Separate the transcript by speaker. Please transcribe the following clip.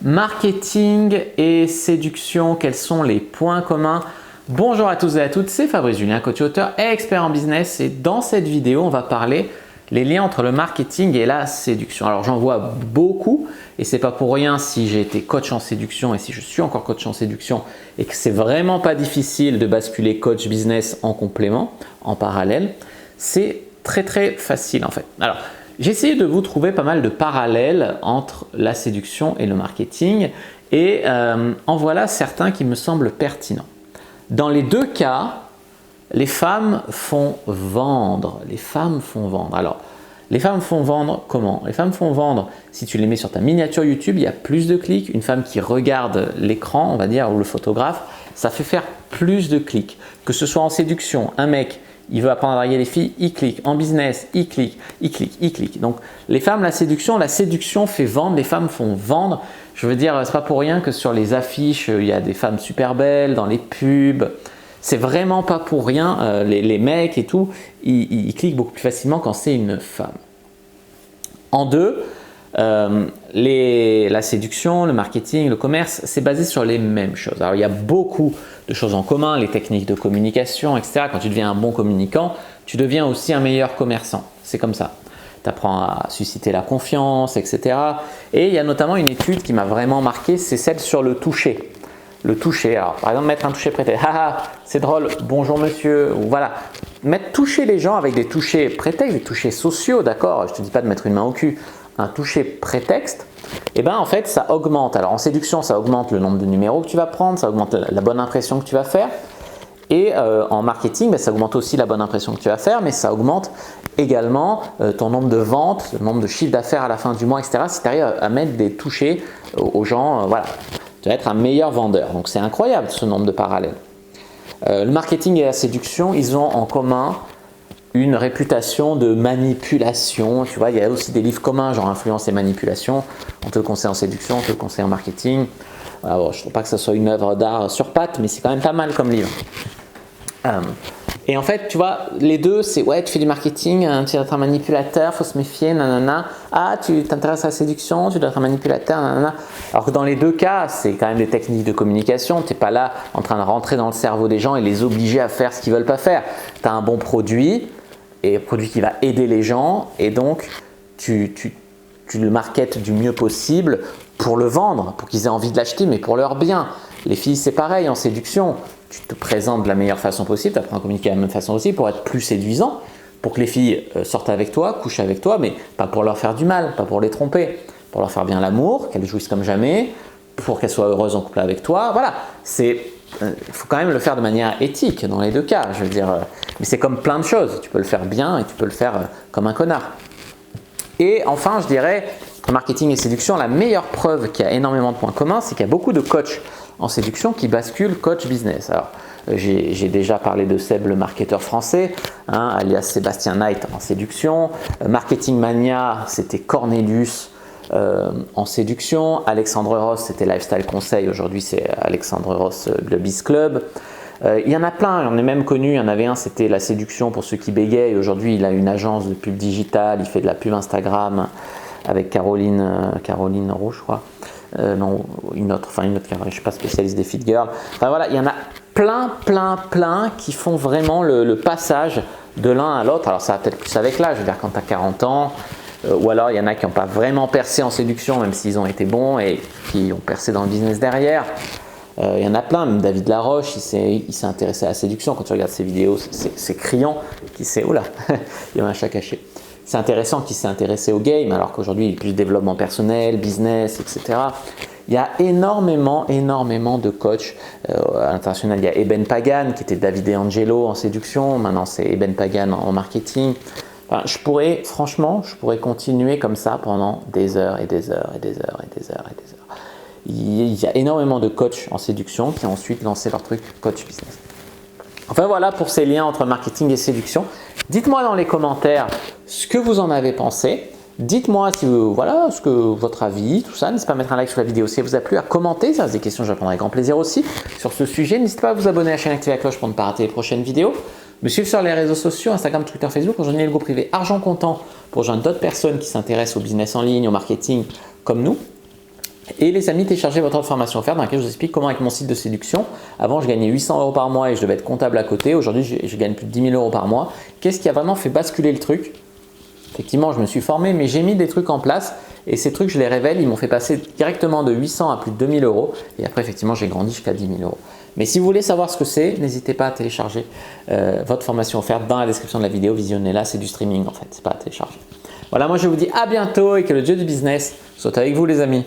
Speaker 1: Marketing et séduction, quels sont les points communs? Bonjour à tous et à toutes, c'est Fabrice Julien, coach auteur et expert en business, et dans cette vidéo, on va parler les liens entre le marketing et la séduction. Alors j'en vois beaucoup et c'est pas pour rien si j'ai été coach en séduction et si je suis encore coach en séduction et que c'est vraiment pas difficile de basculer coach business en complément, en parallèle. C'est très facile en fait. Alors j'ai essayé de vous trouver pas mal de parallèles entre la séduction et le marketing et en voilà certains qui me semblent pertinents. Dans les deux cas, les femmes font vendre. Les femmes font vendre. Alors, les femmes font vendre comment? Les femmes font vendre, si tu les mets sur ta miniature YouTube, il y a plus de clics. Une femme qui regarde l'écran, on va dire, ou le photographe, ça fait faire plus de clics. Que ce soit en séduction, un mec, il veut apprendre à draguer les filles, il clique. En business, il clique, il clique, il clique. Donc, les femmes, la séduction fait vendre, les femmes font vendre. Je veux dire, c'est pas pour rien que sur les affiches, il y a des femmes super belles, dans les pubs. C'est vraiment pas pour rien, les mecs et tout, ils cliquent beaucoup plus facilement quand c'est une femme. En deux, la séduction, le marketing, le commerce, c'est basé sur les mêmes choses. Alors il y a beaucoup de choses en commun, les techniques de communication, etc. Quand tu deviens un bon communicant, tu deviens aussi un meilleur commerçant. C'est comme ça. Tu apprends à susciter la confiance, etc. Et il y a notamment une étude qui m'a vraiment marqué, c'est celle sur le toucher. Le toucher, alors par exemple mettre un toucher prétexte, haha c'est drôle, bonjour monsieur, ou voilà, toucher les gens avec des touchés prétextes, des touchés sociaux, d'accord, je te dis pas de mettre une main au cul, un toucher prétexte, et bien en fait ça augmente, alors en séduction ça augmente le nombre de numéros que tu vas prendre, ça augmente la bonne impression que tu vas faire, et en marketing ça augmente aussi la bonne impression que tu vas faire, mais ça augmente également ton nombre de ventes, le nombre de chiffres d'affaires à la fin du mois, etc. si tu arrives à mettre des touchés aux gens, voilà. Tu vas être un meilleur vendeur. Donc c'est incroyable ce nombre de parallèles. Le marketing et la séduction, ils ont en commun une réputation de manipulation. Tu vois, il y a aussi des livres communs, genre Influence et manipulation. On te le conseille en séduction, on te le conseille en marketing. Voilà, bon, je ne trouve pas que ce soit une œuvre d'art sur pattes, mais c'est quand même pas mal comme livre. Et en fait, tu vois, les deux, c'est ouais, tu fais du marketing, tu dois être un manipulateur, faut se méfier, nanana. Ah, tu t'intéresses à la séduction, tu dois être un manipulateur, nanana. Alors que dans les deux cas, c'est quand même des techniques de communication. Tu n'es pas là en train de rentrer dans le cerveau des gens et les obliger à faire ce qu'ils ne veulent pas faire. Tu as un bon produit, et un produit qui va aider les gens, et donc tu le marketes du mieux possible pour le vendre, pour qu'ils aient envie de l'acheter, mais pour leur bien. Les filles, c'est pareil en séduction. Tu te présentes de la meilleure façon possible, tu apprends à communiquer de la même façon aussi pour être plus séduisant, pour que les filles sortent avec toi, couchent avec toi, mais pas pour leur faire du mal, pas pour les tromper, pour leur faire bien l'amour, qu'elles jouissent comme jamais, pour qu'elles soient heureuses en couple avec toi. Voilà, il faut quand même le faire de manière éthique dans les deux cas, je veux dire. Mais c'est comme plein de choses, tu peux le faire bien et tu peux le faire comme un connard. Et enfin, je dirais, entre marketing et séduction, la meilleure preuve qu'il y a énormément de points communs, c'est qu'il y a beaucoup de coachs en séduction qui basculent coach business. Alors, j'ai déjà parlé de Seb, le marketeur français, alias Sébastien Knight en séduction. Marketing Mania, c'était Cornelius en séduction. Alexandre Ross, c'était Lifestyle Conseil. Aujourd'hui, c'est Alexandre Ross, le Biz Club. Il y en a plein, j'en ai même connu. Il y en avait un, c'était la séduction pour ceux qui bégayent. Aujourd'hui, il a une agence de pub digitale. Il fait de la pub Instagram avec Caroline Roux, je crois. Non, une autre Caroline, je ne suis pas spécialiste des fit girls. Enfin voilà, il y en a plein qui font vraiment le passage de l'un à l'autre. Alors ça va peut-être plus avec l'âge, je veux dire quand tu as 40 ans, ou alors il y en a qui n'ont pas vraiment percé en séduction, même s'ils ont été bons et qui ont percé dans le business derrière. Il y en a plein, même David Laroche, il s'est intéressé à la séduction. Quand tu regardes ses vidéos, c'est criant qu'il s'est… Oula, il y a un chat caché. C'est intéressant qu'il s'est intéressé au game, alors qu'aujourd'hui il est plus développement personnel, business, etc. Il y a énormément de coachs à l'international. Il y a Eben Pagan qui était David et Angelo en séduction, maintenant c'est Eben Pagan en marketing. Enfin, je pourrais continuer comme ça pendant des heures et des heures et des heures et des heures et des heures. Il y a énormément de coachs en séduction qui ont ensuite lancé leur truc coach business. Enfin voilà pour ces liens entre marketing et séduction. Dites-moi dans les commentaires ce que vous en avez pensé. Dites-moi si voilà, votre avis, tout ça. N'hésitez pas à mettre un like sur la vidéo si elle vous a plu, à commenter. Ça, c'est des questions que je répondrai avec grand plaisir aussi sur ce sujet. N'hésitez pas à vous abonner à la chaîne, activer la cloche pour ne pas rater les prochaines vidéos. Me suivre sur les réseaux sociaux, Instagram, Twitter, Facebook, rejoindre le groupe privé Argent Comptant pour rejoindre d'autres personnes qui s'intéressent au business en ligne, au marketing comme nous. Et les amis, téléchargez votre offre formation offerte dans laquelle je vous explique comment avec mon site de séduction, avant je gagnais 800 € par mois et je devais être comptable à côté, aujourd'hui je gagne plus de 10 000 € par mois. Qu'est-ce qui a vraiment fait basculer le truc? Effectivement, je me suis formé, mais j'ai mis des trucs en place et ces trucs, je les révèle, ils m'ont fait passer directement de 800 à plus de 2000 € et après effectivement, j'ai grandi jusqu'à 10 000 €. Mais si vous voulez savoir ce que c'est, n'hésitez pas à télécharger votre formation offerte dans la description de la vidéo, visionnez-la, c'est du streaming en fait, c'est pas à télécharger. Voilà, moi je vous dis à bientôt et que le dieu du business soit avec vous les amis.